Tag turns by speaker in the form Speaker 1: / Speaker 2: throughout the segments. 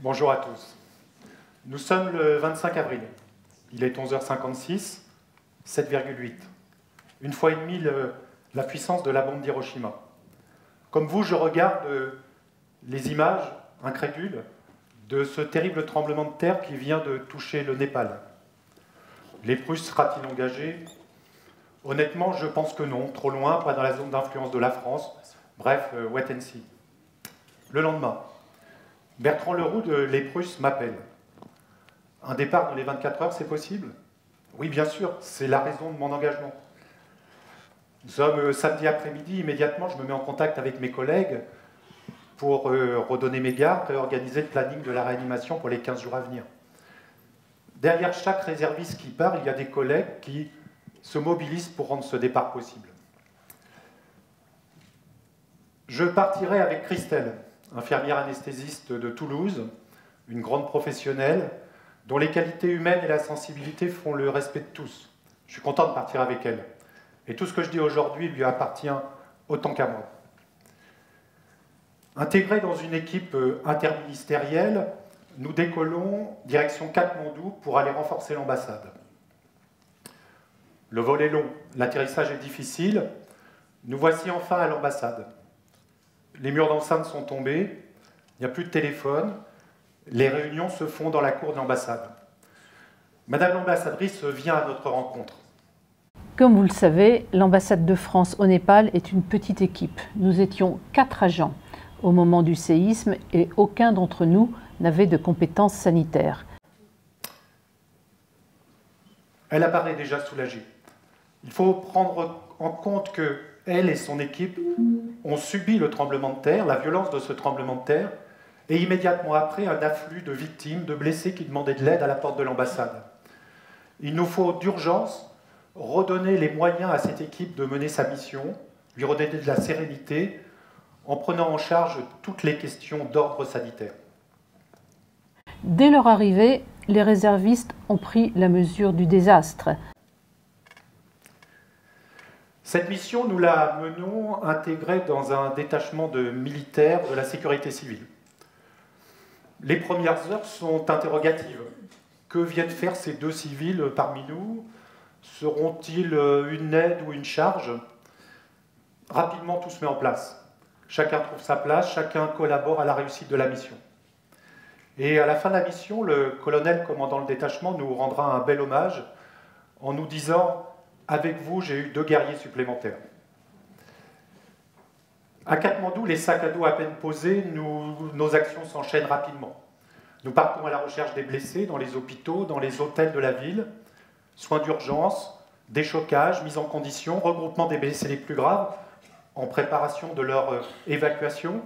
Speaker 1: Bonjour à tous. Nous sommes le 25 avril. Il est 11h56, 7,8. Une fois et demie la puissance de la bombe d'Hiroshima. Comme vous, je regarde les images incrédules de ce terrible tremblement de terre qui vient de toucher le Népal. Les Prusses sera-t-il engagé? Honnêtement, je pense que non. Trop loin, pas dans la zone d'influence de la France. Bref, wait and see. Le lendemain, Bertrand Leroux de Les Prusses m'appelle. Un départ dans les 24 heures, c'est possible? Oui, bien sûr, c'est la raison de mon engagement. Nous sommes samedi après-midi, immédiatement, je me mets en contact avec mes collègues pour redonner mes gardes et organiser le planning de la réanimation pour les 15 jours à venir. Derrière chaque réserviste qui part, il y a des collègues qui se mobilisent pour rendre ce départ possible. Je partirai avec Christelle, infirmière anesthésiste de Toulouse, une grande professionnelle, dont les qualités humaines et la sensibilité font le respect de tous. Je suis content de partir avec elle. Et tout ce que je dis aujourd'hui lui appartient autant qu'à moi. Intégrés dans une équipe interministérielle, nous décollons direction Katmandou pour aller renforcer l'ambassade. Le vol est long, l'atterrissage est difficile. Nous voici enfin à l'ambassade. Les murs d'enceinte sont tombés, il n'y a plus de téléphone, les réunions se font dans la cour de l'ambassade. Madame l'ambassadrice vient à notre rencontre.
Speaker 2: Comme vous le savez, l'ambassade de France au Népal est une petite équipe. Nous étions 4 agents au moment du séisme et aucun d'entre nous n'avait de compétences sanitaires.
Speaker 1: Elle apparaît déjà soulagée. Il faut prendre en compte qu'elle et son équipe ont subi le tremblement de terre, la violence de ce tremblement de terre, et immédiatement après, un afflux de victimes, de blessés qui demandaient de l'aide à la porte de l'ambassade. Il nous faut d'urgence redonner les moyens à cette équipe de mener sa mission, lui redonner de la sérénité, en prenant en charge toutes les questions d'ordre sanitaire.
Speaker 2: Dès leur arrivée, les réservistes ont pris la mesure du désastre.
Speaker 1: Cette mission, nous la menons intégrée dans un détachement de militaires de la sécurité civile. Les premières heures sont interrogatives. Que viennent faire ces 2 civils parmi nous? Seront-ils une aide ou une charge? Rapidement, tout se met en place. Chacun trouve sa place, chacun collabore à la réussite de la mission. Et à la fin de la mission, le colonel commandant le détachement nous rendra un bel hommage en nous disant « Avec vous, j'ai eu 2 guerriers supplémentaires ». À Katmandou, les sacs à dos à peine posés, nos actions s'enchaînent rapidement. Nous partons à la recherche des blessés dans les hôpitaux, dans les hôtels de la ville, soins d'urgence, déchocage, mise en condition, regroupement des blessés les plus graves, en préparation de leur évacuation,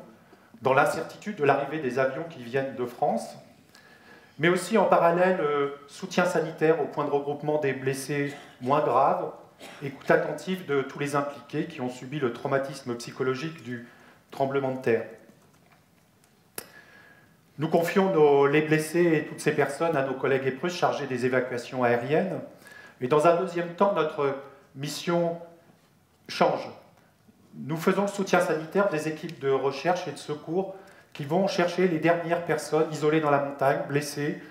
Speaker 1: dans l'incertitude de l'arrivée des avions qui viennent de France, mais aussi en parallèle soutien sanitaire au point de regroupement des blessés moins graves, écoute attentive de tous les impliqués qui ont subi le traumatisme psychologique du tremblement de terre. Nous confions les blessés et toutes ces personnes à nos collègues épreuves chargés des évacuations aériennes. Et dans un deuxième temps, notre mission change. Nous faisons le soutien sanitaire des équipes de recherche et de secours qui vont chercher les dernières personnes isolées dans la montagne, blessées,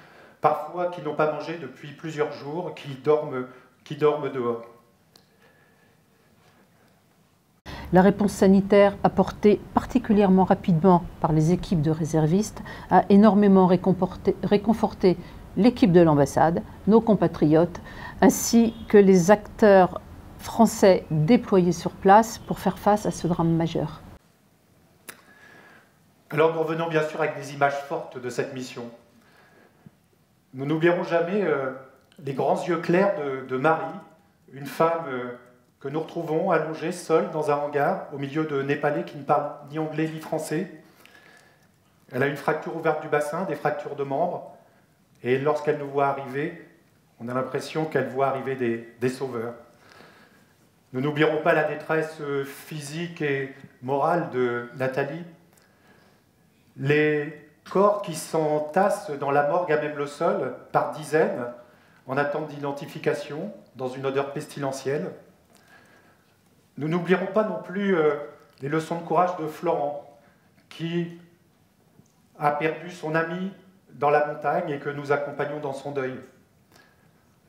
Speaker 1: parfois qui n'ont pas mangé depuis plusieurs jours, qui dorment dehors.
Speaker 2: La réponse sanitaire apportée particulièrement rapidement par les équipes de réservistes a énormément réconforté l'équipe de l'ambassade, nos compatriotes, ainsi que les acteurs français déployés sur place pour faire face à ce drame majeur.
Speaker 1: Alors nous revenons bien sûr avec des images fortes de cette mission. Nous n'oublierons jamais les grands yeux clairs de Marie, une femme que nous retrouvons allongée, seule, dans un hangar, au milieu de Népalais qui ne parlent ni anglais ni français. Elle a une fracture ouverte du bassin, des fractures de membres, et lorsqu'elle nous voit arriver, on a l'impression qu'elle voit arriver des sauveurs. Nous n'oublierons pas la détresse physique et morale de Nathalie, les corps qui s'entassent dans la morgue à même le sol, par dizaines, en attente d'identification, dans une odeur pestilentielle. Nous n'oublierons pas non plus les leçons de courage de Florent, qui a perdu son ami dans la montagne et que nous accompagnons dans son deuil.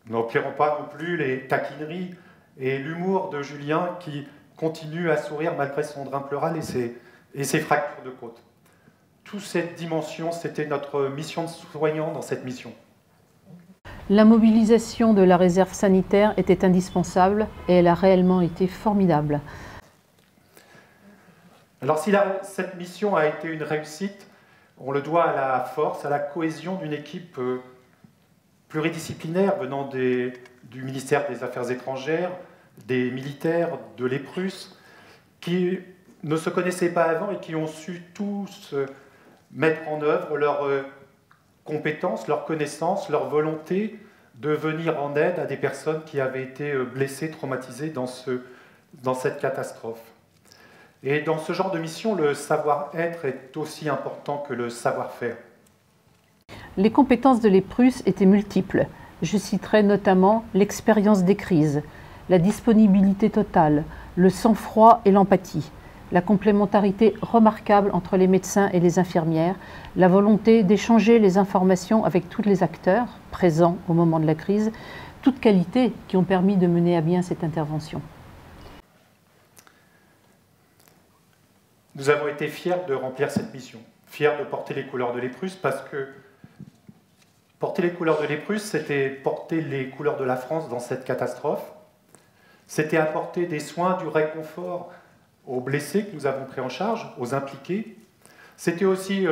Speaker 1: Nous n'oublierons pas non plus les taquineries et l'humour de Julien qui continue à sourire malgré son drain pleural et ses fractures de côte. Toute cette dimension, c'était notre mission de soignant dans cette mission.
Speaker 2: La mobilisation de la réserve sanitaire était indispensable et elle a réellement été formidable.
Speaker 1: Alors si cette mission a été une réussite, on le doit à la force, à la cohésion d'une équipe pluridisciplinaire venant du ministère des Affaires étrangères, des militaires, de l'EPRUS, qui ne se connaissaient pas avant et qui ont su tous mettre en œuvre leurs compétences, leurs connaissances, leur volonté de venir en aide à des personnes qui avaient été blessées, traumatisées dans cette catastrophe. Et dans ce genre de mission, le savoir-être est aussi important que le savoir-faire.
Speaker 2: Les compétences de l'EPRUS étaient multiples. Je citerai notamment l'expérience des crises, la disponibilité totale, le sang-froid et l'empathie, la complémentarité remarquable entre les médecins et les infirmières, la volonté d'échanger les informations avec tous les acteurs présents au moment de la crise, toutes qualités qui ont permis de mener à bien cette intervention.
Speaker 1: Nous avons été fiers de remplir cette mission, fiers de porter les couleurs de l'EPRUS parce que porter les couleurs de l'EPRUS, c'était porter les couleurs de la France dans cette catastrophe, c'était apporter des soins, du réconfort aux blessés que nous avons pris en charge, aux impliqués. C'était aussi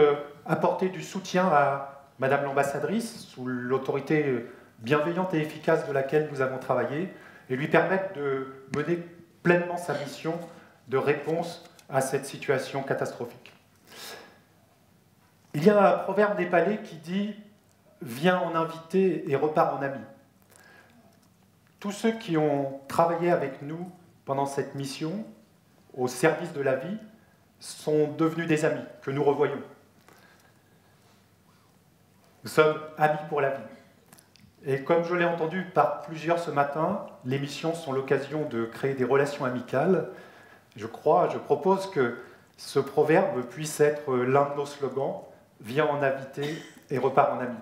Speaker 1: apporter du soutien à Madame l'ambassadrice, sous l'autorité bienveillante et efficace de laquelle nous avons travaillé, et lui permettre de mener pleinement sa mission de réponse à cette situation catastrophique. Il y a un proverbe népalais qui dit « Viens en invité et repars en ami ». Tous ceux qui ont travaillé avec nous pendant cette mission, au service de la vie, sont devenus des amis que nous revoyons. Nous sommes amis pour la vie. Et comme je l'ai entendu par plusieurs ce matin, les missions sont l'occasion de créer des relations amicales. Je propose que ce proverbe puisse être l'un de nos slogans, « Viens en invité et repars en ami ».